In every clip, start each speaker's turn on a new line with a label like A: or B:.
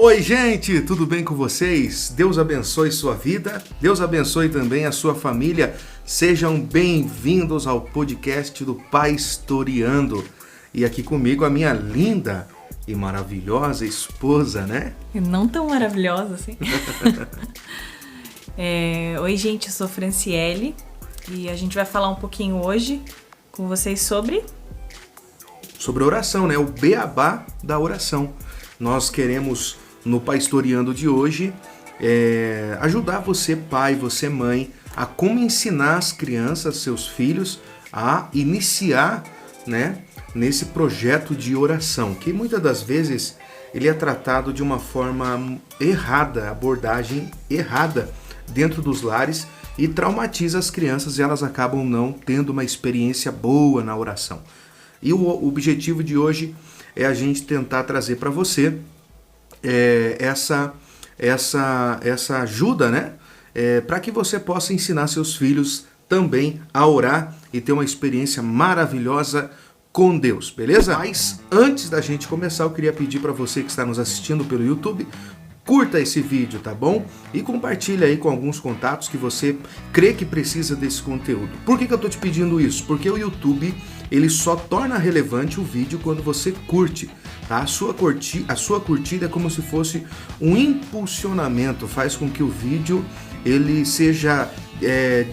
A: Oi, gente, tudo bem com vocês? Deus abençoe sua vida, Deus abençoe também a sua família. Sejam bem-vindos ao podcast do Pastoreando. E aqui comigo a minha linda e maravilhosa esposa, né?
B: E não tão maravilhosa assim. Oi, gente, eu sou Franciele e a gente vai falar um pouquinho hoje com vocês sobre
A: oração, né? O beabá da oração. Nós queremos, no Pastoreando de hoje, ajudar você, pai, você, mãe, a como ensinar as crianças, seus filhos, a iniciar, né, nesse projeto de oração, que muitas das vezes ele é tratado de uma forma errada, abordagem errada dentro dos lares e traumatiza as crianças e elas acabam não tendo uma experiência boa na oração. E o objetivo de hoje é a gente tentar trazer para você essa ajuda, né? Para que você possa ensinar seus filhos também a orar e ter uma experiência maravilhosa com Deus, beleza? Mas antes da gente começar, eu queria pedir para você que está nos assistindo pelo YouTube, curta esse vídeo, tá bom? E compartilha aí com alguns contatos que você crê que precisa desse conteúdo. Por que eu tô te pedindo isso? Porque o YouTube, ele só torna relevante o vídeo quando você curte, tá? A sua curtida é como se fosse um impulsionamento, faz com que o vídeo ele seja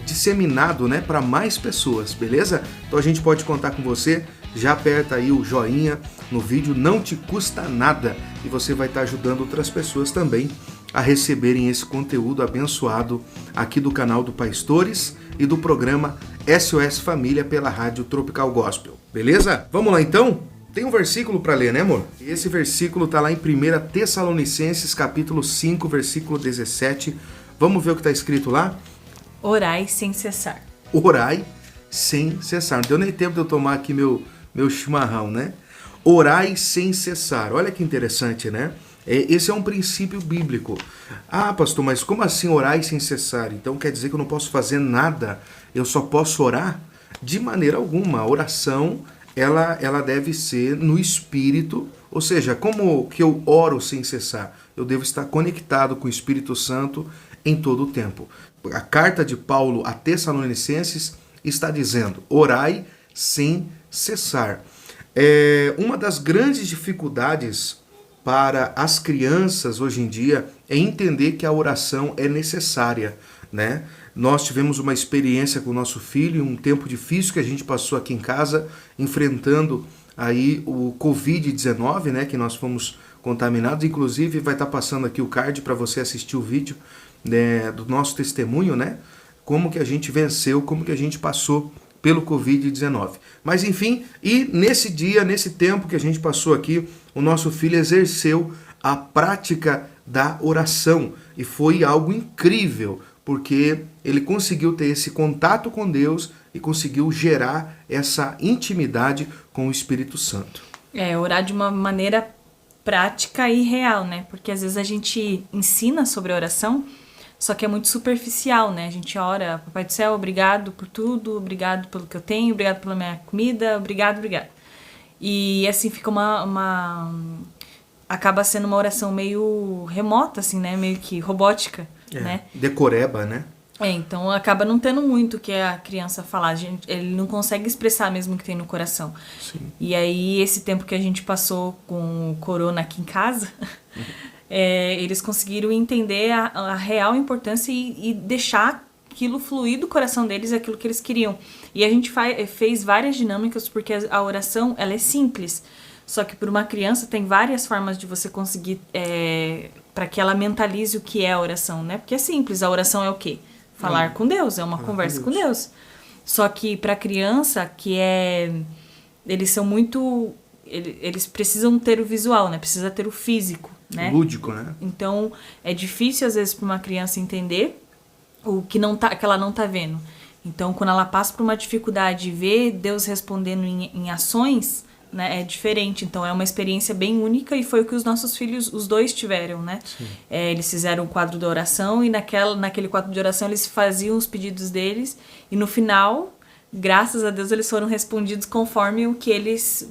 A: disseminado, né, para mais pessoas, beleza? Então a gente pode contar com você. Já aperta aí o joinha no vídeo, não te custa nada e você vai estar ajudando outras pessoas também a receberem esse conteúdo abençoado aqui do canal do Pastores e do programa SOS Família pela Rádio Tropical Gospel, beleza? Vamos lá então? Tem um versículo para ler, né, amor? Esse versículo está lá em 1 Tessalonicenses, capítulo 5, versículo 17. Vamos ver o que está escrito lá?
B: Orai sem cessar.
A: Orai sem cessar. Não deu nem tempo de eu tomar aqui meu chimarrão, né? Orai sem cessar. Olha que interessante, né? Esse é um princípio bíblico. Ah, pastor, mas como assim orai sem cessar? Então quer dizer que eu não posso fazer nada? Eu só posso orar? De maneira alguma. A oração, ela deve ser no Espírito. Ou seja, como que eu oro sem cessar? Eu devo estar conectado com o Espírito Santo em todo o tempo. A carta de Paulo a Tessalonicenses está dizendo, orai sem cessar. Uma das grandes dificuldades para as crianças hoje em dia é entender que a oração é necessária, né? Nós tivemos uma experiência com o nosso filho, um tempo difícil que a gente passou aqui em casa, enfrentando aí o Covid-19, né? Que nós fomos contaminados. Inclusive vai estar passando aqui o card para você assistir o vídeo, né, do nosso testemunho, né? Como que a gente venceu, como que a gente passou pelo Covid-19. Mas enfim, e nesse dia, nesse tempo que a gente passou aqui, o nosso filho exerceu a prática da oração. E foi algo incrível, porque ele conseguiu ter esse contato com Deus e conseguiu gerar essa intimidade com o Espírito Santo.
B: Orar de uma maneira prática e real, né? Porque às vezes a gente ensina sobre a oração, só que é muito superficial, né? A gente ora, Papai do Céu, obrigado por tudo, obrigado pelo que eu tenho, obrigado pela minha comida, obrigado. E assim fica acaba sendo uma oração meio remota, assim, né? Meio que robótica, né?
A: Decoreba, né?
B: Então acaba não tendo muito o que a criança falar. Ele não consegue expressar mesmo o que tem no coração.
A: Sim.
B: E aí, esse tempo que a gente passou com o corona aqui em casa... eles conseguiram entender a real importância e deixar aquilo fluir do coração deles, aquilo que eles queriam. E a gente fez várias dinâmicas, porque a oração ela é simples, só que para uma criança tem várias formas de você conseguir, para que ela mentalize o que é a oração, né? Porque é simples, a oração é o quê? Falar com Deus, é uma conversa com Deus. Só que para a criança, eles são muito... Eles precisam ter o visual, né? Precisa ter o físico, né?
A: Lúdico, né?
B: Então, é difícil, às vezes, para uma criança entender o que ela não tá vendo. Então, quando ela passa por uma dificuldade e vê Deus respondendo em ações, né? É diferente. Então, é uma experiência bem única e foi o que os nossos filhos, os dois, tiveram, né? Eles fizeram o quadro da oração e naquele quadro de oração eles faziam os pedidos deles e no final... Graças a Deus eles foram respondidos conforme o que eles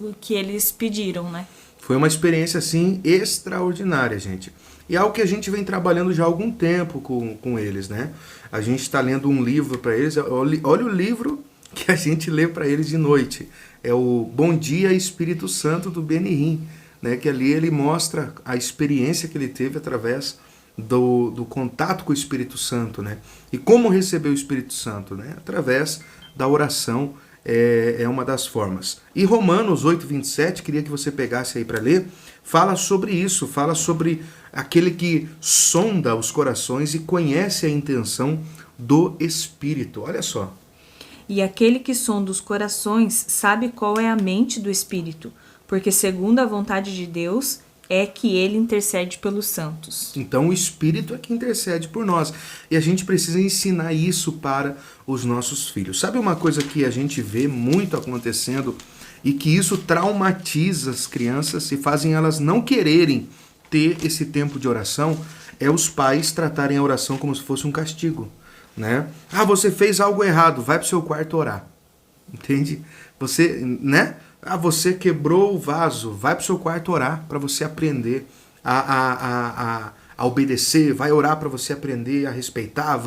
B: pediram, né?
A: Foi uma experiência, assim, extraordinária, gente. E é algo que a gente vem trabalhando já há algum tempo com eles, né? A gente está lendo um livro para eles. Olha o livro que a gente lê para eles de noite. É o Bom Dia Espírito Santo, do Benihim, né? Que ali ele mostra a experiência que ele teve através do contato com o Espírito Santo, né? E como receber o Espírito Santo, né? Através da oração, é uma das formas. E Romanos 8:27, queria que você pegasse aí para ler, fala sobre isso, fala sobre aquele que sonda os corações e conhece a intenção do Espírito. Olha só.
B: E aquele que sonda os corações sabe qual é a mente do Espírito, porque segundo a vontade de Deus é que ele intercede pelos santos.
A: Então o Espírito é que intercede por nós. E a gente precisa ensinar isso para os nossos filhos. Sabe uma coisa que a gente vê muito acontecendo e que isso traumatiza as crianças e fazem elas não quererem ter esse tempo de oração? É os pais tratarem a oração como se fosse um castigo, né? Ah, você fez algo errado, vai para o seu quarto orar. Entende? Você, né? Ah, você quebrou o vaso, vai para o seu quarto orar para você aprender a obedecer, vai orar para você aprender a respeitar,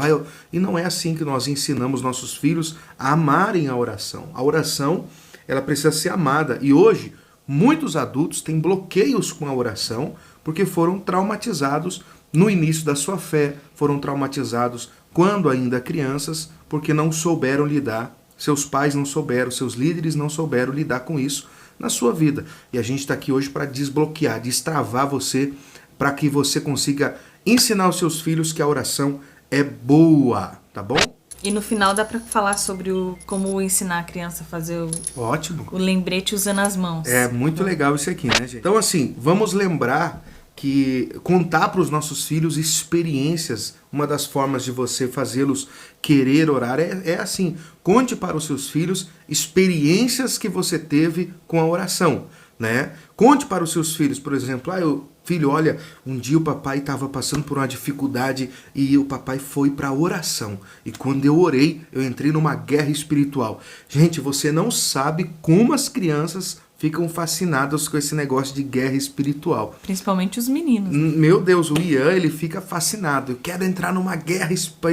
A: E não é assim que nós ensinamos nossos filhos a amarem a oração. A oração, ela precisa ser amada. E hoje, muitos adultos têm bloqueios com a oração porque foram traumatizados no início da sua fé, foram traumatizados quando ainda crianças, porque não souberam lidar. Seus pais não souberam, seus líderes não souberam lidar com isso na sua vida. E a gente está aqui hoje para desbloquear, destravar você, para que você consiga ensinar os seus filhos que a oração é boa, tá bom?
B: E no final dá para falar sobre como ensinar a criança a fazer
A: Ótimo.
B: O lembrete usando as mãos.
A: É muito legal isso aqui, né, gente? Então, assim, vamos lembrar que contar para os nossos filhos experiências, uma das formas de você fazê-los querer orar é assim, conte para os seus filhos experiências que você teve com a oração, né? Conte para os seus filhos, por exemplo, filho, olha, um dia o papai estava passando por uma dificuldade e o papai foi para a oração. E quando eu orei, eu entrei numa guerra espiritual. Gente, você não sabe como as crianças ficam fascinadas com esse negócio de guerra espiritual.
B: Principalmente os meninos.
A: Meu Deus, o Ian, ele fica fascinado. Eu quero entrar numa guerra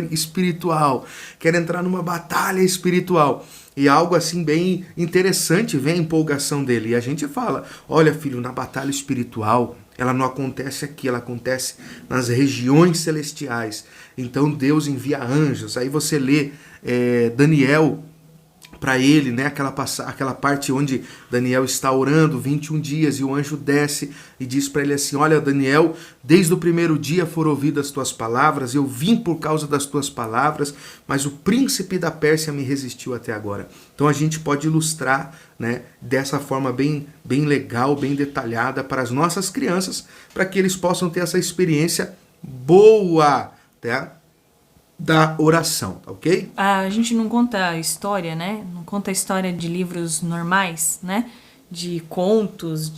A: espiritual. Quero entrar numa batalha espiritual. E algo assim bem interessante vem a empolgação dele. E a gente fala, olha filho, na batalha espiritual, ela não acontece aqui, ela acontece nas regiões celestiais. Então Deus envia anjos. Aí você lê Daniel para ele, né, aquela parte onde Daniel está orando 21 dias e o anjo desce e diz para ele assim, olha Daniel, desde o primeiro dia foram ouvidas as tuas palavras, eu vim por causa das tuas palavras, mas o príncipe da Pérsia me resistiu até agora. Então a gente pode ilustrar, né, dessa forma bem legal, bem detalhada para as nossas crianças, para que eles possam ter essa experiência boa, tá? Da oração, ok?
B: A gente não conta a história, né? Não conta a história de livros normais, né? De contos,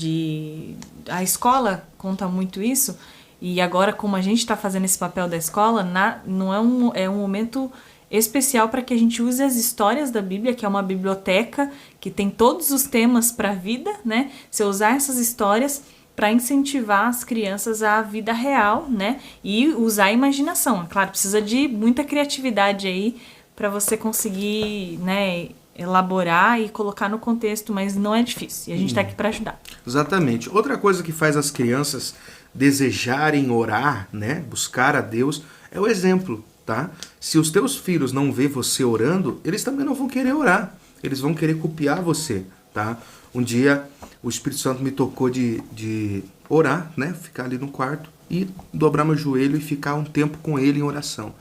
B: A escola conta muito isso. E agora, como a gente está fazendo esse papel da escola, não é um momento especial para que a gente use as histórias da Bíblia, que é uma biblioteca que tem todos os temas para a vida, né? Se eu usar essas histórias para incentivar as crianças à vida real, né? E usar a imaginação. É claro, precisa de muita criatividade aí para você conseguir, né, elaborar e colocar no contexto, mas não é difícil. E a gente está aqui para ajudar.
A: Exatamente. Outra coisa que faz as crianças desejarem orar, né, buscar a Deus, é o exemplo, tá? Se os teus filhos não vê você orando, eles também não vão querer orar. Eles vão querer copiar você, tá? Um dia o Espírito Santo me tocou de orar, né? Ficar ali no quarto e dobrar meu joelho e ficar um tempo com ele em oração.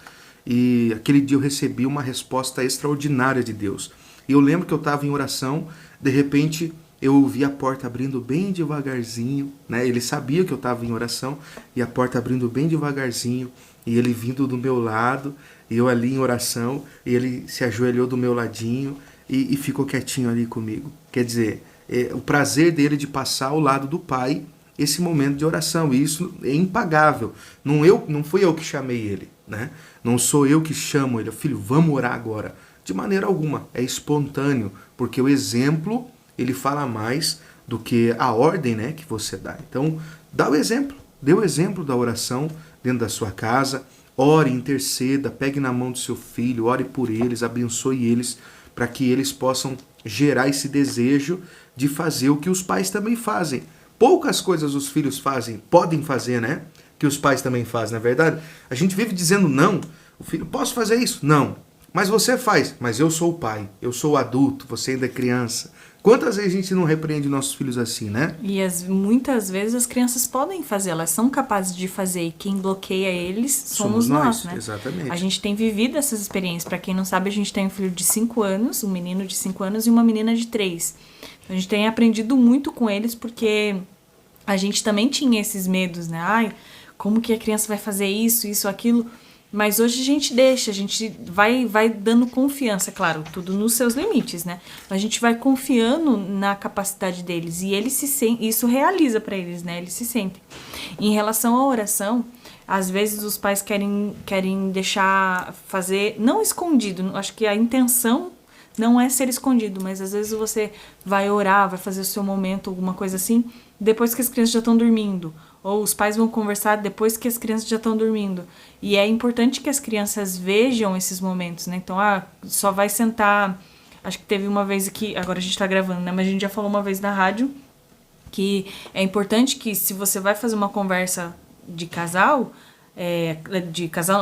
A: E aquele dia eu recebi uma resposta extraordinária de Deus. E eu lembro que eu estava em oração, de repente eu ouvi a porta abrindo bem devagarzinho, né? Ele sabia que eu estava em oração e a porta abrindo bem devagarzinho e ele vindo do meu lado e eu ali em oração e ele se ajoelhou do meu ladinho e ficou quietinho ali comigo. Quer dizer, o prazer dele de passar ao lado do Pai esse momento de oração, e isso é impagável. Não fui eu que chamei ele, né? Não sou eu que chamo ele, filho, vamos orar agora. De maneira alguma, é espontâneo, porque o exemplo, ele fala mais do que a ordem, né, que você dá. Então, dá o exemplo. Dê o exemplo da oração dentro da sua casa. Ore, interceda, pegue na mão do seu filho, ore por eles, abençoe eles, para que eles possam gerar esse desejo de fazer o que os pais também fazem. Poucas coisas os filhos fazem, podem fazer, né? Que os pais também fazem, não é verdade? A gente vive dizendo não. O filho, posso fazer isso? Não. Mas você faz. Mas eu sou o pai, eu sou o adulto, você ainda é criança. Quantas vezes a gente não repreende nossos filhos assim, né?
B: E muitas vezes as crianças podem fazer, elas são capazes de fazer. E quem bloqueia eles somos nós, né?
A: Exatamente.
B: A gente tem vivido essas experiências. Para quem não sabe, a gente tem um filho de 5 anos, um menino de 5 anos e uma menina de 3. A gente tem aprendido muito com eles porque a gente também tinha esses medos, né? Ai, como que a criança vai fazer isso, aquilo? Mas hoje a gente deixa, a gente vai dando confiança, claro, tudo nos seus limites, né? A gente vai confiando na capacidade deles e eles se sentem, isso realiza para eles, né? Eles se sentem. Em relação à oração, às vezes os pais querem deixar fazer, não escondido, acho que a intenção não é ser escondido, mas às vezes você vai orar, vai fazer o seu momento, alguma coisa assim, depois que as crianças já estão dormindo. Ou os pais vão conversar depois que as crianças já estão dormindo. E é importante que as crianças vejam esses momentos, né? Então, só vai sentar... Acho que teve uma vez aqui... Agora a gente tá gravando, né? Mas a gente já falou uma vez na rádio que é importante que se você vai fazer uma conversa de casal...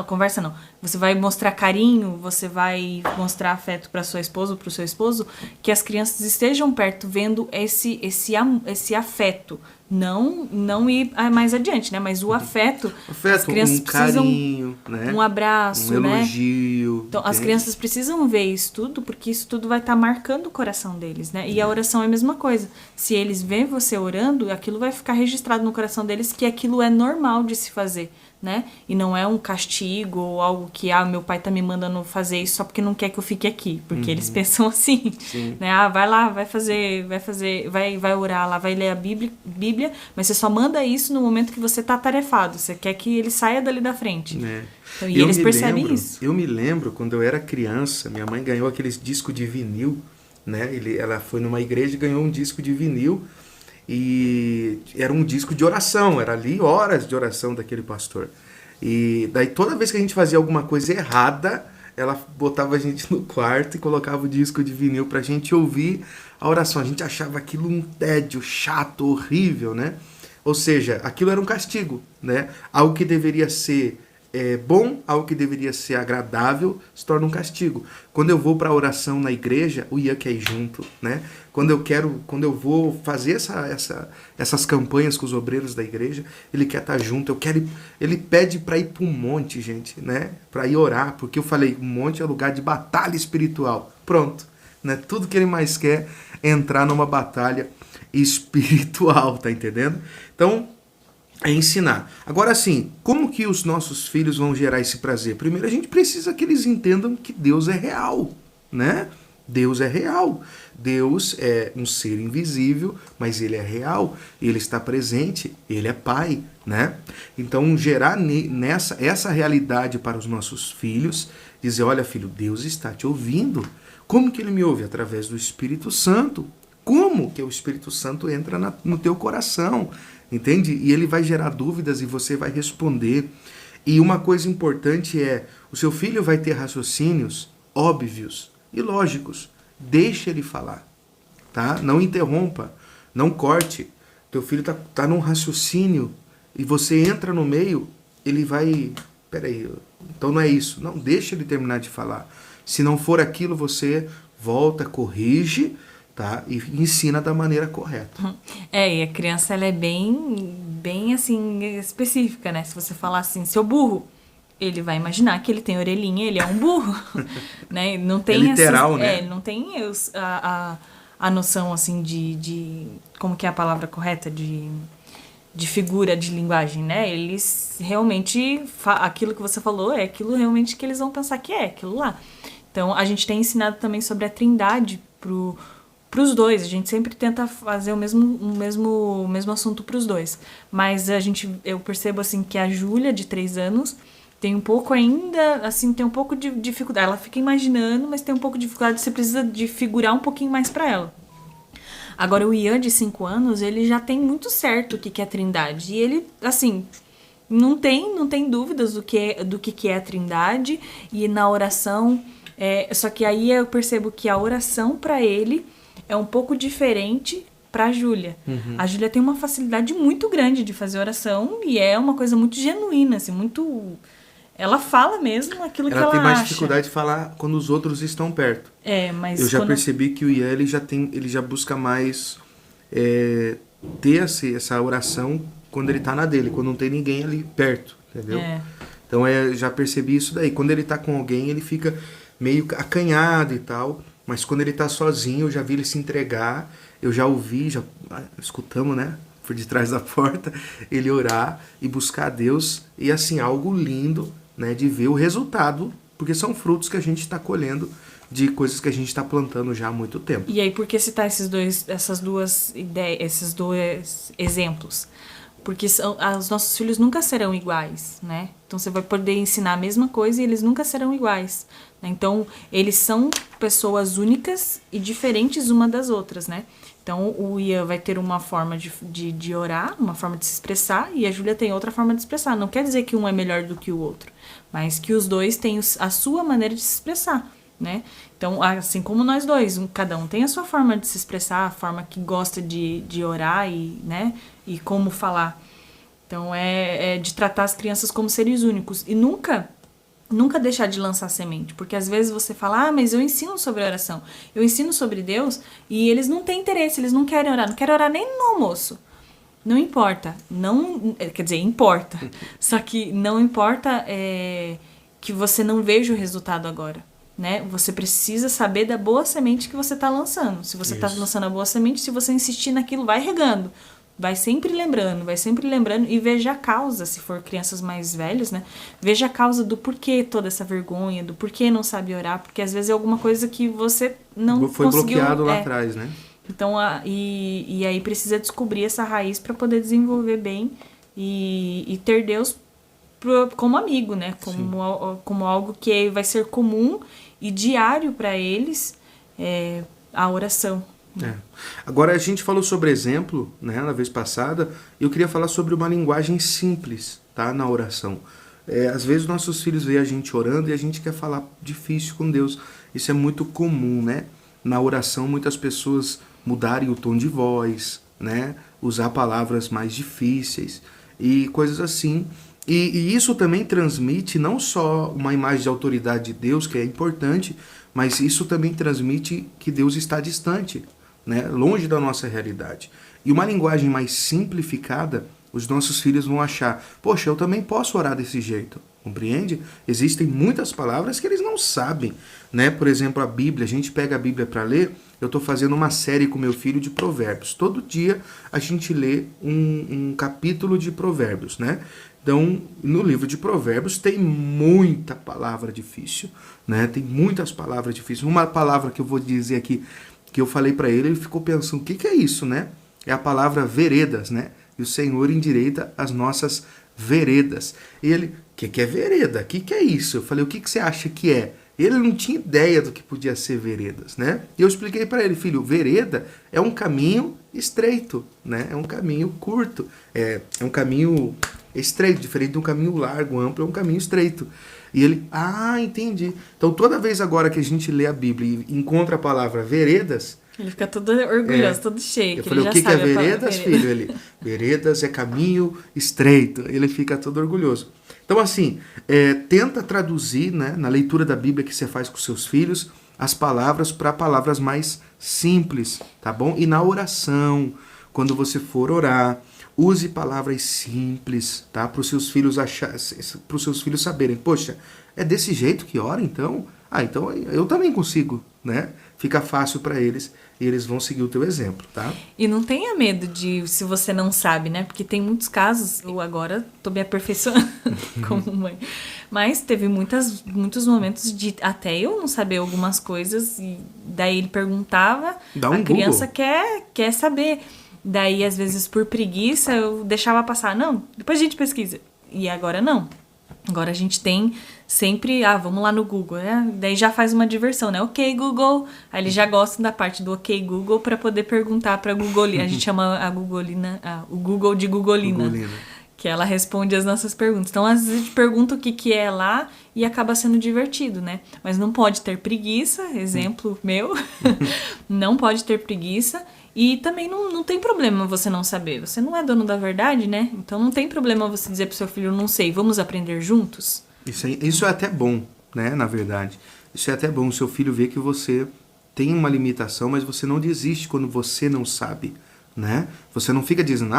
B: conversa não. Você vai mostrar carinho, você vai mostrar afeto para sua esposa ou para o seu esposo, que as crianças estejam perto vendo esse afeto. Não ir mais adiante, né? Mas o afeto as crianças precisam,
A: carinho, né?
B: Um abraço,
A: um elogio.
B: Né? Então, as crianças precisam ver isso tudo, porque isso tudo vai estar marcando o coração deles, né? E a oração é a mesma coisa. Se eles veem você orando, aquilo vai ficar registrado no coração deles que aquilo é normal de se fazer, né? E não é um castigo ou algo que, meu pai tá me mandando fazer isso só porque não quer que eu fique aqui. Porque eles pensam assim, né? Vai lá, vai orar lá, vai ler a Bíblia, mas você só manda isso no momento que você tá atarefado. Você quer que ele saia dali da frente. Então, e eles percebem isso.
A: Eu me lembro, quando eu era criança, minha mãe ganhou aqueles discos de vinil, né? Ela foi numa igreja e ganhou um disco de vinil. E era um disco de oração, era ali horas de oração daquele pastor. E daí toda vez que a gente fazia alguma coisa errada, ela botava a gente no quarto e colocava o disco de vinil pra gente ouvir a oração. A gente achava aquilo um tédio chato, horrível, né? Ou seja, aquilo era um castigo, né? Algo que deveria ser bom, algo que deveria ser agradável, se torna um castigo. Quando eu vou para a oração na igreja, o Ian quer ir junto, né? Quando eu vou fazer essas campanhas com os obreiros da igreja, ele quer estar junto. Ele pede para ir para um monte, gente, né? Para ir orar, porque eu falei, um monte é lugar de batalha espiritual. Pronto, né? Tudo que ele mais quer é entrar numa batalha espiritual, tá entendendo? Então, é ensinar. Agora sim, como que os nossos filhos vão gerar esse prazer? Primeiro a gente precisa que eles entendam que Deus é real, né? Deus é real. Deus é um ser invisível, mas ele é real, ele está presente, ele é pai, né? Então gerar essa realidade para os nossos filhos, dizer, olha filho, Deus está te ouvindo. Como que ele me ouve? Através do Espírito Santo. Como que o Espírito Santo entra no teu coração? Entende? E ele vai gerar dúvidas e você vai responder. E uma coisa importante é, o seu filho vai ter raciocínios óbvios e lógicos. Deixe ele falar, tá? Não interrompa, não corte. Teu filho tá num raciocínio e você entra no meio, ele vai... Peraí, então não é isso. Não, deixa ele terminar de falar. Se não for aquilo, você volta, corrige, tá? E ensina da maneira correta.
B: E a criança ela é bem assim específica, né? Se você falar assim, seu burro, ele vai imaginar que ele tem orelhinha, ele é um burro, né? Não tem
A: literal, né?
B: Não tem a noção assim de como que é a palavra correta de figura de linguagem, né? Eles realmente aquilo que você falou é aquilo realmente que eles vão pensar que é aquilo lá. Então a gente tem ensinado também sobre a Trindade pros dois, a gente sempre tenta fazer o mesmo assunto pros dois. Mas eu percebo assim que a Júlia, de 3 anos, tem um pouco ainda, assim, tem um pouco de dificuldade. Ela fica imaginando, mas tem um pouco de dificuldade, você precisa de figurar um pouquinho mais pra ela. Agora, o Ian, de 5 anos, ele já tem muito certo o que é a Trindade. E ele, assim, não tem dúvidas do que é a Trindade. E na oração... só que aí eu percebo que a oração para ele é um pouco diferente para a Júlia. A Júlia tem uma facilidade muito grande de fazer oração e é uma coisa muito genuína, assim, muito... Ela fala mesmo aquilo que ela acha.
A: Ela tem mais dificuldade de falar quando os outros estão perto.
B: Mas
A: eu já percebi que o Ian ele já busca mais ter essa oração quando ele tá na dele, quando não tem ninguém ali perto, entendeu? Então já percebi isso daí. Quando ele tá com alguém, ele fica meio acanhado e tal, mas quando ele tá sozinho, eu já vi ele se entregar, eu já ouvi, já escutamos, né, por detrás da porta, ele orar e buscar a Deus, e assim, algo lindo, né, de ver o resultado, porque são frutos que a gente está colhendo de coisas que a gente está plantando já há muito tempo.
B: E aí, por que citar essas duas ideias, esses dois exemplos? Porque os nossos filhos nunca serão iguais, né? Então você vai poder ensinar a mesma coisa e eles nunca serão iguais, né? Então eles são pessoas únicas e diferentes uma das outras, né? Então o Ian vai ter uma forma de orar, uma forma de se expressar, e a Júlia tem outra forma de se expressar. Não quer dizer que um é melhor do que o outro, mas que os dois têm a sua maneira de se expressar, né? Então, assim como nós dois, cada um tem a sua forma de se expressar, a forma que gosta de orar e, né, e como falar. Então, é de tratar as crianças como seres únicos. E nunca deixar de lançar semente. Porque às vezes você fala, mas eu ensino sobre oração, eu ensino sobre Deus, e eles não têm interesse, eles não querem orar nem no almoço. Não importa. Quer dizer, importa. Só que não importa que você não veja o resultado agora. Né? Você precisa saber da boa semente que você está lançando. Se você está lançando a boa semente, se você insistir naquilo, vai regando. Vai sempre lembrando e veja a causa, se for crianças mais velhas, né? Veja a causa do porquê toda essa vergonha, do porquê não sabe orar, porque às vezes é alguma coisa que você não
A: foi
B: conseguiu...
A: bloqueado lá atrás, né?
B: Então, e aí precisa descobrir essa raiz para poder desenvolver e ter Deus como amigo, né? Como algo que vai ser comum e diário para eles, a oração.
A: Agora, a gente falou sobre exemplo, né, na vez passada, eu queria falar sobre uma linguagem simples, tá, na oração. Às vezes nossos filhos veem a gente orando e a gente quer falar difícil com Deus. Isso é muito comum, né? Na oração, muitas pessoas mudarem o tom de voz, né? Usar palavras mais difíceis e coisas assim. E isso também transmite não só uma imagem de autoridade de Deus, que é importante, mas isso também transmite que Deus está distante, né? Longe da nossa realidade. E uma linguagem mais simplificada, os nossos filhos vão achar, poxa, eu também posso orar desse jeito, compreende? Existem muitas palavras que eles não sabem, né? Por exemplo, a Bíblia, a gente pega a Bíblia para ler, eu estou fazendo uma série com meu filho de provérbios. Todo dia a gente lê um capítulo de provérbios, né? Então, no livro de provérbios tem muita palavra difícil, né? Tem muitas palavras difíceis. Uma palavra que eu vou dizer aqui, que eu falei para ele ficou pensando, o que é isso, né? É a palavra veredas, né? E o Senhor endireita as nossas veredas. E ele, o que é vereda? O que é isso? Eu falei, o que você acha que é? Ele não tinha ideia do que podia ser veredas, né? E eu expliquei para ele, filho, vereda é um caminho estreito, né? É um caminho curto, é um caminho estreito, diferente de um caminho largo, amplo, é um caminho estreito. E ele, entendi. Então toda vez agora que a gente lê a Bíblia e encontra a palavra veredas,
B: ele fica todo orgulhoso, todo cheio.
A: Eu falei, o que é veredas, filho? Ele, veredas é caminho estreito. Ele fica todo orgulhoso. Então, assim, tenta traduzir, né, na leitura da Bíblia que você faz com seus filhos, as palavras para palavras mais simples, tá bom? E na oração, quando você for orar, use palavras simples, tá? Para os seus filhos para os seus filhos saberem, poxa, é desse jeito que ora, então? Então eu também consigo, né? Fica fácil para eles e eles vão seguir o teu exemplo, tá?
B: E não tenha medo se você não sabe, né? Porque tem muitos casos, eu agora tô me aperfeiçoando como mãe, mas teve muitos momentos de até eu não saber algumas coisas e daí ele perguntava, a criança quer saber. Daí, às vezes, por preguiça, eu deixava passar. Não, depois a gente pesquisa. E agora não. Agora a gente tem sempre, vamos lá no Google, né? Daí já faz uma diversão, né? Ok, Google. Aí eles já gostam da parte do ok, Google, para poder perguntar para a Googolina. A gente chama a Googolina, o Google de Googolina. Que ela responde as nossas perguntas. Então, às vezes a gente pergunta o que é lá e acaba sendo divertido, né? Mas não pode ter preguiça, exemplo meu. Não pode ter preguiça. E também não tem problema você não saber. Você não é dono da verdade, né? Então não tem problema você dizer pro seu filho, não sei, vamos aprender juntos?
A: Isso é até bom, né? Na verdade. Isso é até bom. O seu filho vê que você tem uma limitação, mas você não desiste quando você não sabe, né? Você não fica dizendo,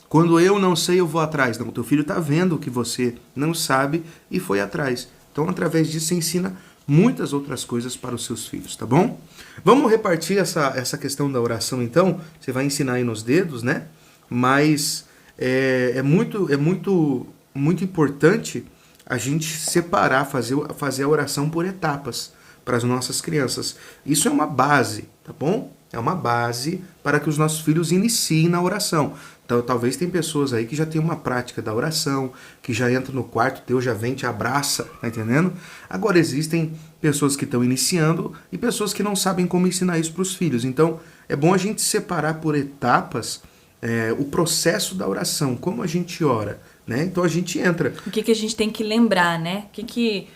A: quando eu não sei eu vou atrás. Não, o teu filho está vendo que você não sabe e foi atrás. Então, através disso, você ensina muitas outras coisas para os seus filhos, tá bom? Vamos repartir essa questão da oração, então. Você vai ensinar aí nos dedos, né? Mas é muito importante a gente separar, fazer a oração por etapas para as nossas crianças. Isso é uma base, tá bom? É uma base para que os nossos filhos iniciem na oração. Então, talvez tem pessoas aí que já tem uma prática da oração, que já entra no quarto, Deus já vem, te abraça, tá entendendo? Agora, existem pessoas que estão iniciando e pessoas que não sabem como ensinar isso para os filhos. Então, é bom a gente separar por etapas o processo da oração, como a gente ora, né? Então, a gente entra.
B: O que a gente tem que lembrar, né? O que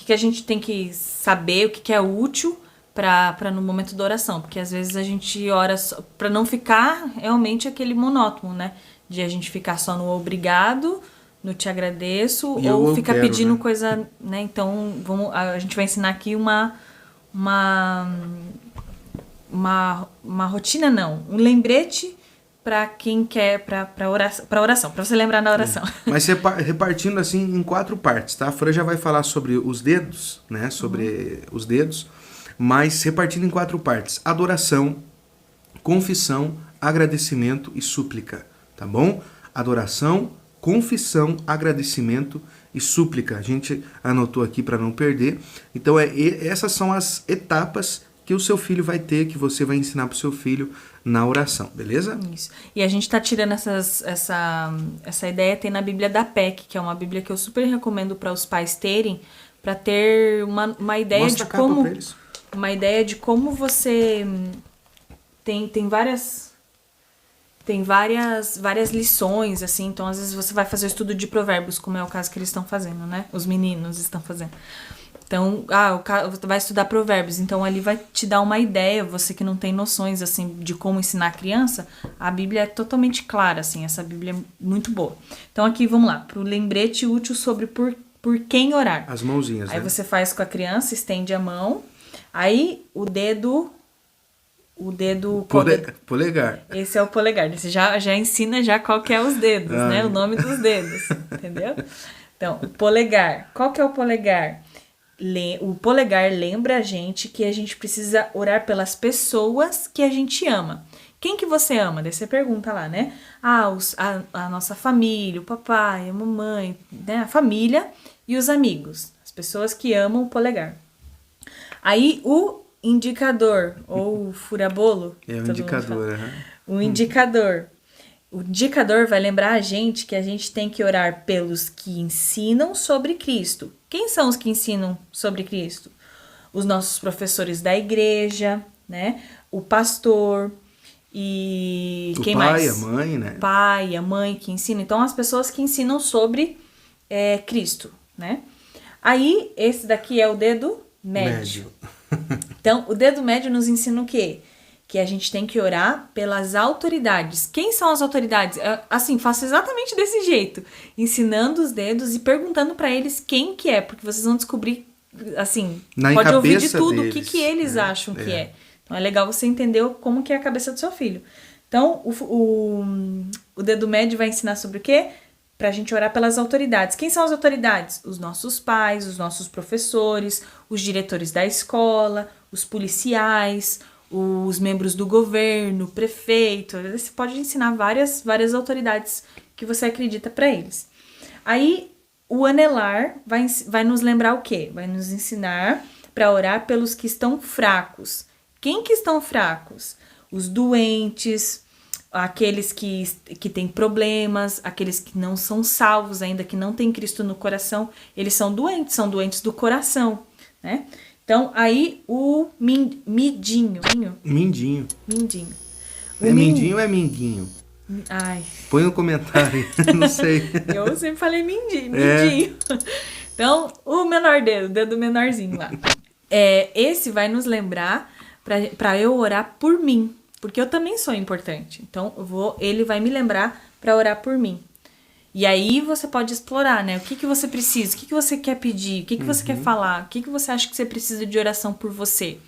B: a gente tem que saber, o que é útil para no momento da oração, porque às vezes a gente ora para não ficar realmente aquele monótono, né? De a gente ficar só no obrigado, no te agradeço,
A: E
B: ou
A: eu
B: ficar
A: quero,
B: pedindo
A: né?
B: coisa, né? Então, a gente vai ensinar aqui uma rotina, não, um lembrete para quem quer, para oração, para você lembrar da oração.
A: Mas repartindo assim em 4 partes, tá? A Fran já vai falar sobre os dedos, né? Sobre os dedos, mas repartindo em 4 partes: adoração, confissão, agradecimento e súplica, tá bom? Adoração, confissão, agradecimento e súplica. A gente anotou aqui para não perder. Então essas são as etapas que o seu filho vai ter, que você vai ensinar para o seu filho na oração, beleza?
B: Isso. E a gente tá tirando essa ideia, tem na Bíblia da PEC, que é uma Bíblia que eu super recomendo para os pais terem, para ter uma ideia
A: Mostra
B: de
A: a capa
B: como
A: pra eles.
B: uma ideia de como você tem várias lições, assim. Então, às vezes você vai fazer o estudo de provérbios, como é o caso que eles estão fazendo, né? Os meninos estão fazendo. Então, você vai estudar provérbios, então ali vai te dar uma ideia, você que não tem noções, assim, de como ensinar a criança, a Bíblia é totalmente clara, assim, essa Bíblia é muito boa. Então aqui, vamos lá, pro lembrete útil sobre por quem orar.
A: As mãozinhas,
B: Aí
A: né?
B: você faz com a criança, estende a mão, aí o dedo...
A: Polegar.
B: Esse é o polegar, você já ensina já qual que é os dedos, né? O nome dos dedos, entendeu? Então, o polegar, qual que é o polegar? O polegar lembra a gente que a gente precisa orar pelas pessoas que a gente ama. Quem que você ama? Daí você pergunta lá, né? A nossa família, o papai, a mamãe, né? A família e os amigos. As pessoas que amam o polegar. Aí o indicador, ou o furabolo.
A: É o indicador,
B: O indicador. O indicador vai lembrar a gente que a gente tem que orar pelos que ensinam sobre Cristo. Quem são os que ensinam sobre Cristo? Os nossos professores da igreja, né? O pastor e
A: o
B: quem
A: pai,
B: mais?
A: a mãe, né?
B: O pai, a mãe que ensinam. Então, as pessoas que ensinam sobre Cristo, né? Aí, esse daqui é o dedo médio. Então, o dedo médio nos ensina o quê? Que a gente tem que orar pelas autoridades. Quem são as autoridades? Assim, faço exatamente desse jeito. Ensinando os dedos e perguntando para eles quem que é. Porque vocês vão descobrir, assim, pode ouvir de tudo deles, o que eles acham que é. Então, é legal você entender como que é a cabeça do seu filho. Então, o dedo médio vai ensinar sobre o quê? Pra gente orar pelas autoridades. Quem são as autoridades? Os nossos pais, os nossos professores, os diretores da escola, os policiais, os membros do governo, prefeito. Você pode ensinar várias autoridades que você acredita para eles. Aí, o anelar vai nos lembrar o quê? Vai nos ensinar para orar pelos que estão fracos. Quem que estão fracos? Os doentes, aqueles que têm problemas, aqueles que não são salvos ainda, que não têm Cristo no coração, eles são doentes do coração, né? Então, aí o mindinho.
A: Mindinho.
B: O
A: mindinho ou é minguinho?
B: Ai.
A: Põe no comentário, não sei.
B: Eu sempre falei mindinho. Então, o menor dedo, o dedo menorzinho lá. Esse vai nos lembrar para eu orar por mim, porque eu também sou importante. Então, ele vai me lembrar para orar por mim. E aí você pode explorar, né? O que você precisa, o que você quer pedir, o que você quer falar, o que você acha que você precisa de oração por você.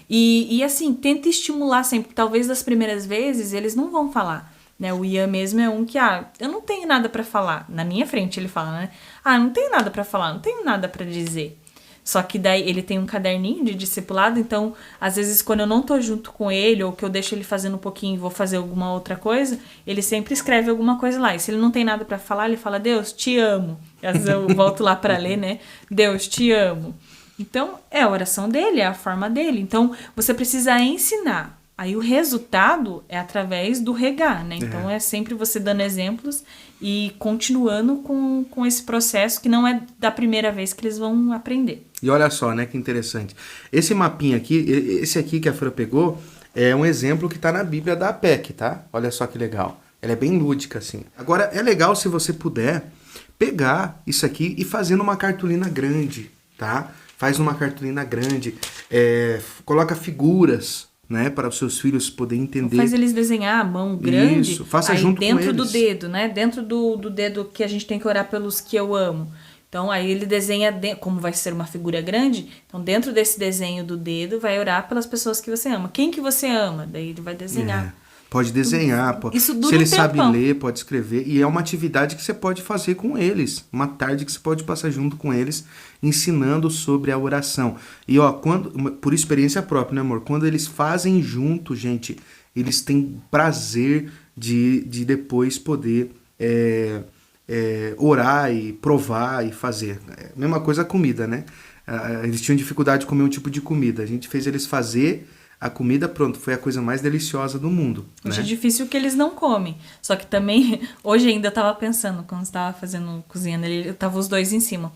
B: E assim, tenta estimular sempre. Talvez das primeiras vezes eles não vão falar, né? O Ian mesmo é um que, eu não tenho nada pra falar. Na minha frente ele fala, né? Não tenho nada pra falar, não tenho nada pra dizer. Só que daí ele tem um caderninho de discipulado, então às vezes quando eu não tô junto com ele, ou que eu deixo ele fazendo um pouquinho e vou fazer alguma outra coisa, ele sempre escreve alguma coisa lá. E se ele não tem nada pra falar, ele fala, Deus, te amo. Às vezes eu volto lá pra ler, né? Deus, te amo. Então, é a oração dele, é a forma dele. Então, você precisa ensinar. Aí o resultado é através do regar, né? Então, é sempre você dando exemplos e continuando com esse processo que não é da primeira vez que eles vão aprender.
A: E olha só, né, que interessante. Esse mapinha aqui, esse aqui que a Fran pegou, é um exemplo que está na Bíblia da APEC, tá? Olha só que legal. Ela é bem lúdica, assim. Agora, é legal se você puder pegar isso aqui e fazer numa cartolina grande, tá? Faz numa cartolina grande, coloca figuras, né, para os seus filhos poderem entender.
B: Faz eles desenhar a mão grande.
A: Isso, faça junto com eles.
B: Dentro do dedo, né? Dentro do dedo que a gente tem que orar pelos que eu amo. Então, aí ele desenha, como vai ser uma figura grande, então dentro desse desenho do dedo vai orar pelas pessoas que você ama. Quem que você ama? Daí ele vai desenhar.
A: Pode desenhar,
B: Isso dura
A: se ele
B: um
A: sabe
B: tempão.
A: ler, pode escrever. E é uma atividade que você pode fazer com eles. Uma tarde que você pode passar junto com eles, ensinando sobre a oração. E por experiência própria, né, amor? Quando eles fazem junto, gente, eles têm prazer de depois poder orar e provar e fazer. Mesma coisa a comida, né? Eles tinham dificuldade de comer um tipo de comida. A gente fez eles fazer a comida, pronto, foi a coisa mais deliciosa do mundo.
B: Hoje
A: né?
B: é difícil que eles não comem. Só que também, hoje ainda eu tava pensando, quando estava fazendo cozinhando, eu tava os dois em cima.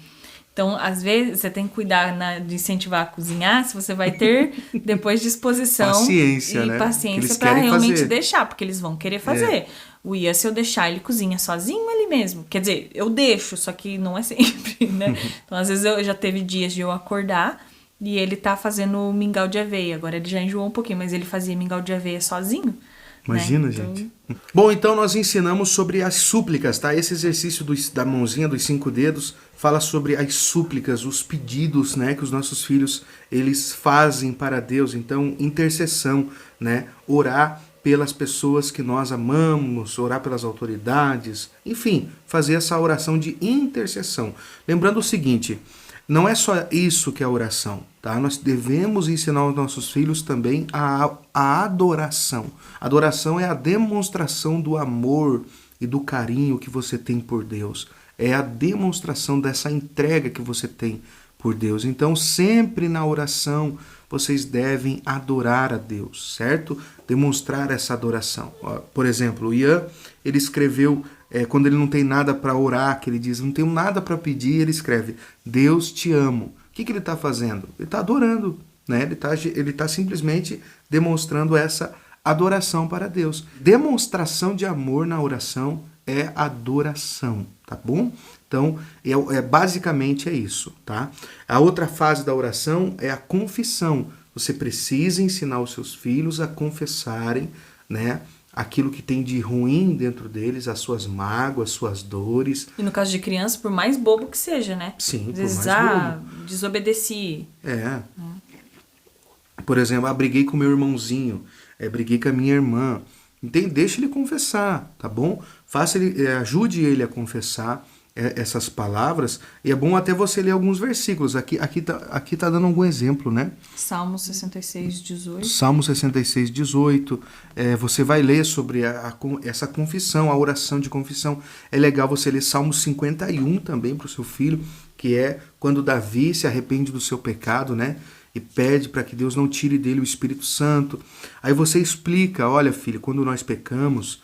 B: Então, às vezes, você tem que cuidar de incentivar a cozinhar, se você vai ter depois disposição
A: paciência,
B: e
A: né?
B: paciência para realmente
A: fazer.
B: Deixar, porque eles vão querer fazer. O Ian, se eu deixar, ele cozinha sozinho ele mesmo. Quer dizer, eu deixo, só que não é sempre, né? Então, às vezes, eu já teve dias de eu acordar e ele tá fazendo mingau de aveia. Agora ele já enjoou um pouquinho, mas ele fazia mingau de aveia sozinho.
A: Imagina,
B: né?
A: gente. Bom, então nós ensinamos sobre as súplicas, tá? Esse exercício da mãozinha, dos 5 dedos, fala sobre as súplicas, os pedidos, né? Que os nossos filhos, eles fazem para Deus. Então, intercessão, né? Orar pelas pessoas que nós amamos, orar pelas autoridades, enfim, fazer essa oração de intercessão. Lembrando o seguinte, não é só isso que é a oração, tá? Nós devemos ensinar aos nossos filhos também a adoração. Adoração é a demonstração do amor e do carinho que você tem por Deus. É a demonstração dessa entrega que você tem por Deus. Então, sempre na oração, vocês devem adorar a Deus, certo? Demonstrar essa adoração. Por exemplo, o Ian, ele escreveu... quando ele não tem nada para orar, que ele diz, não tenho nada para pedir, ele escreve, Deus te amo. O que ele está fazendo? Ele está adorando, né? Ele tá simplesmente demonstrando essa adoração para Deus. Demonstração de amor na oração é adoração, tá bom? Então, basicamente é isso, tá? A outra fase da oração é a confissão. Você precisa ensinar os seus filhos a confessarem, né? Aquilo que tem de ruim dentro deles, as suas mágoas, suas dores.
B: E no caso de criança, por mais bobo que seja, né?
A: Sim,
B: às vezes,
A: por mais bobo.
B: Desobedeci.
A: Por exemplo, briguei com meu irmãozinho, briguei com a minha irmã. Deixa ele confessar, tá bom? Ajude ele a confessar essas palavras. E é bom até você ler alguns versículos. Aqui tá dando algum exemplo, né?
B: Salmo 66, 18.
A: Salmo 66, 18. Você vai ler sobre essa confissão, a oração de confissão. É legal você ler Salmo 51 também para o seu filho, que é quando Davi se arrepende do seu pecado, né? e pede para que Deus não tire dele o Espírito Santo. Aí você explica, olha filho, quando nós pecamos,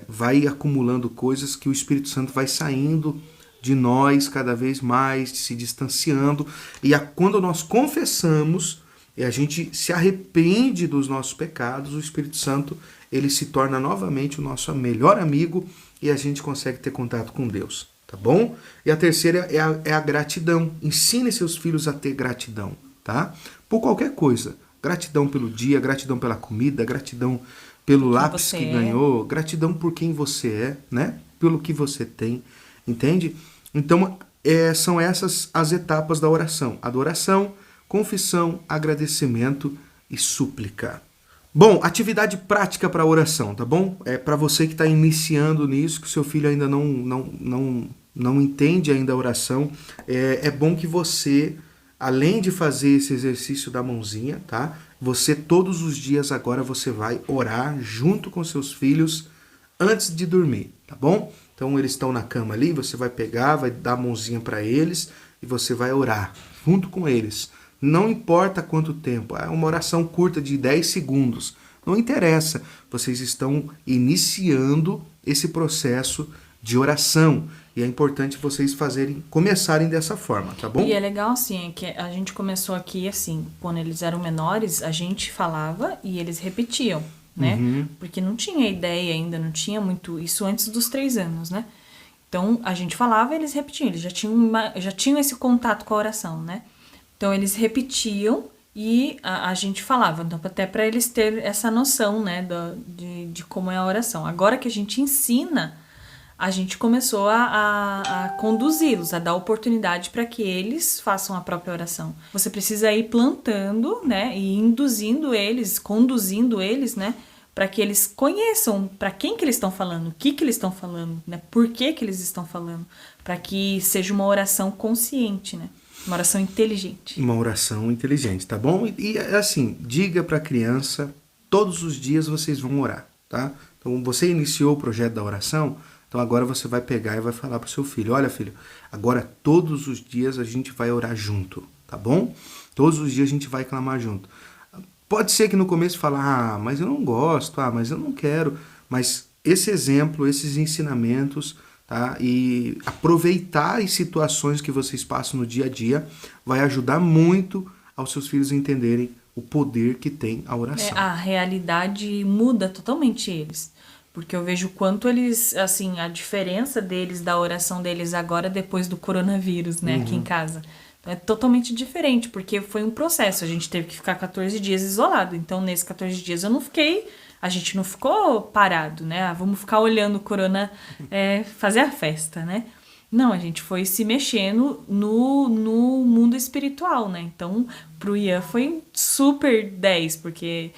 A: vai acumulando coisas que o Espírito Santo vai saindo de nós cada vez mais, se distanciando, e quando nós confessamos e a gente se arrepende dos nossos pecados, o Espírito Santo ele se torna novamente o nosso melhor amigo e a gente consegue ter contato com Deus, tá bom? E a terceira é a gratidão. Ensine seus filhos a ter gratidão, tá? Por qualquer coisa. Gratidão pelo dia, gratidão pela comida, gratidão pelo lápis que ganhou, gratidão por quem você é, né? Pelo que você tem, entende? Então, são essas as etapas da oração. Adoração, confissão, agradecimento e súplica. Bom, atividade prática para oração, tá bom? É para você que está iniciando nisso, que o seu filho ainda não entende ainda a oração. É bom que você, além de fazer esse exercício da mãozinha, tá? Você todos os dias agora você vai orar junto com seus filhos antes de dormir, tá bom? Então eles estão na cama ali, você vai pegar, vai dar a mãozinha para eles e você vai orar junto com eles. Não importa quanto tempo, é uma oração curta de 10 segundos. Não interessa, vocês estão iniciando esse processo de oração. E é importante vocês começarem dessa forma, tá bom?
B: E é legal, assim, que a gente começou aqui, assim, quando eles eram menores, a gente falava e eles repetiam, né?
A: Uhum.
B: Porque não tinha ideia ainda, não tinha muito... Isso antes dos 3 anos, né? Então, a gente falava e eles repetiam. Eles já tinham esse contato com a oração, né? Então, eles repetiam e a gente falava. Então, até para eles terem essa noção, né, de como é a oração. Agora que a gente ensina, a gente começou a conduzi-los, a dar oportunidade para que eles façam a própria oração. Você precisa ir plantando, né, e induzindo eles, conduzindo eles, né, para que eles conheçam para quem que eles estão falando, o que eles estão falando, né, por que eles estão falando, para que seja uma oração consciente, né. Uma oração inteligente.
A: Uma oração inteligente, tá bom? E assim, diga para a criança, todos os dias vocês vão orar, tá? Então, você iniciou o projeto da oração, então agora você vai pegar e vai falar pro seu filho, olha filho, agora todos os dias a gente vai orar junto, tá bom? Todos os dias a gente vai clamar junto. Pode ser que no começo fale, mas eu não gosto, mas eu não quero, mas esse exemplo, esses ensinamentos... Tá? E aproveitar as situações que vocês passam no dia a dia vai ajudar muito aos seus filhos a entenderem o poder que tem a oração.
B: A realidade muda totalmente eles. Porque eu vejo o quanto eles, assim, a diferença deles, da oração deles agora depois do coronavírus, né, aqui em casa. Então, é totalmente diferente, porque foi um processo. A gente teve que ficar 14 dias isolado. Então, nesses 14 dias a gente não ficou parado, né? Vamos ficar olhando o corona fazer a festa, né? Não, a gente foi se mexendo no mundo espiritual, né? Então, pro Ian foi super 10, porque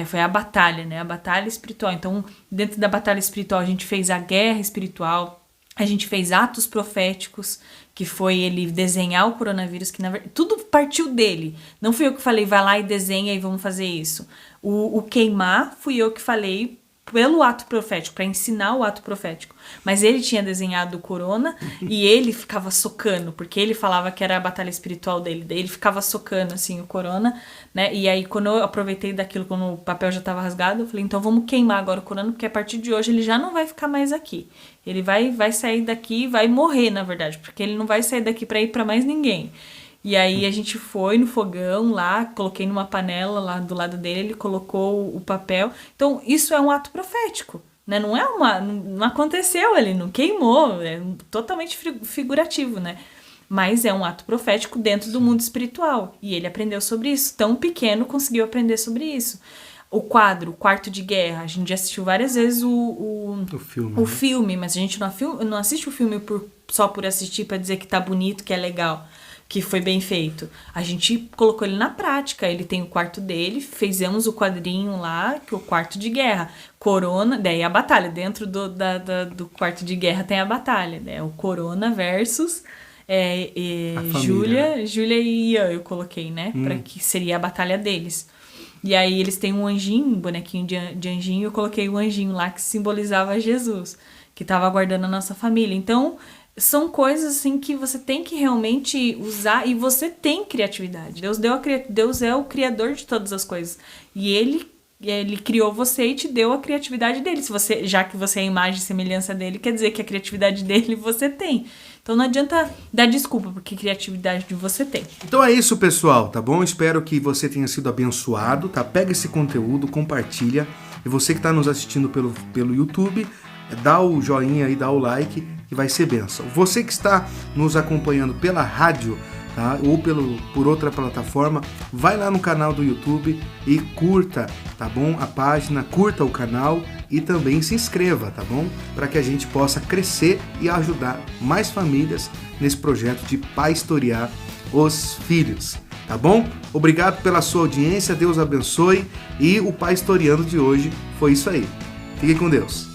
B: foi a batalha, né? A batalha espiritual. Então, dentro da batalha espiritual, a gente fez a guerra espiritual, a gente fez atos proféticos, que foi ele desenhar o coronavírus, que na verdade tudo partiu dele. Não fui eu que falei, vai lá e desenha e vamos fazer isso. O queimar fui eu que falei pelo ato profético, para ensinar o ato profético. Mas ele tinha desenhado o corona e ele ficava socando, porque ele falava que era a batalha espiritual dele. Daí ele ficava socando, assim, o corona, né? E aí, quando eu aproveitei daquilo, quando o papel já estava rasgado, eu falei, então vamos queimar agora o corona, porque a partir de hoje ele já não vai ficar mais aqui. Ele vai sair daqui, vai morrer, na verdade, porque ele não vai sair daqui para ir para mais ninguém. E aí a gente foi no fogão lá, coloquei numa panela lá do lado dele, ele colocou o papel. Então, isso é um ato profético, né? Não aconteceu, ele não queimou, é totalmente figurativo, né? Mas é um ato profético dentro do mundo espiritual. E ele aprendeu sobre isso. Tão pequeno conseguiu aprender sobre isso. O quadro, o Quarto de Guerra, a gente já assistiu várias vezes o filme, mas a gente não assiste o filme só por assistir para dizer que tá bonito, que é legal, que foi bem feito. A gente colocou ele na prática. Ele tem o quarto dele, fizemos o quadrinho lá, que é o Quarto de Guerra. Corona, daí a batalha. Dentro do Quarto de Guerra tem a batalha, né? O Corona versus Júlia e Ian, eu coloquei, né? Para que seria a batalha deles. E aí eles têm um anjinho, um bonequinho de anjinho, eu coloquei o anjinho lá que simbolizava Jesus, que estava aguardando a nossa família. Então, são coisas assim que você tem que realmente usar, e você tem criatividade. Deus é o criador de todas as coisas. E ele criou você e te deu a criatividade dele. Já que você é a imagem e semelhança dele, quer dizer que a criatividade dele você tem. Então não adianta dar desculpa, porque criatividade você tem.
A: Então é isso, pessoal, tá bom? Espero que você tenha sido abençoado, tá? Pega esse conteúdo, compartilha. E você que está nos assistindo pelo YouTube, dá o joinha e dá o like, que vai ser bênção. Você que está nos acompanhando pela rádio, tá? Ou por outra plataforma, vai lá no canal do YouTube e curta, tá bom? A página, curta o canal e também se inscreva, tá bom? Para que a gente possa crescer e ajudar mais famílias nesse projeto de pastorear os filhos, tá bom? Obrigado pela sua audiência, Deus abençoe, e o Pastoreando de hoje foi isso aí. Fique com Deus.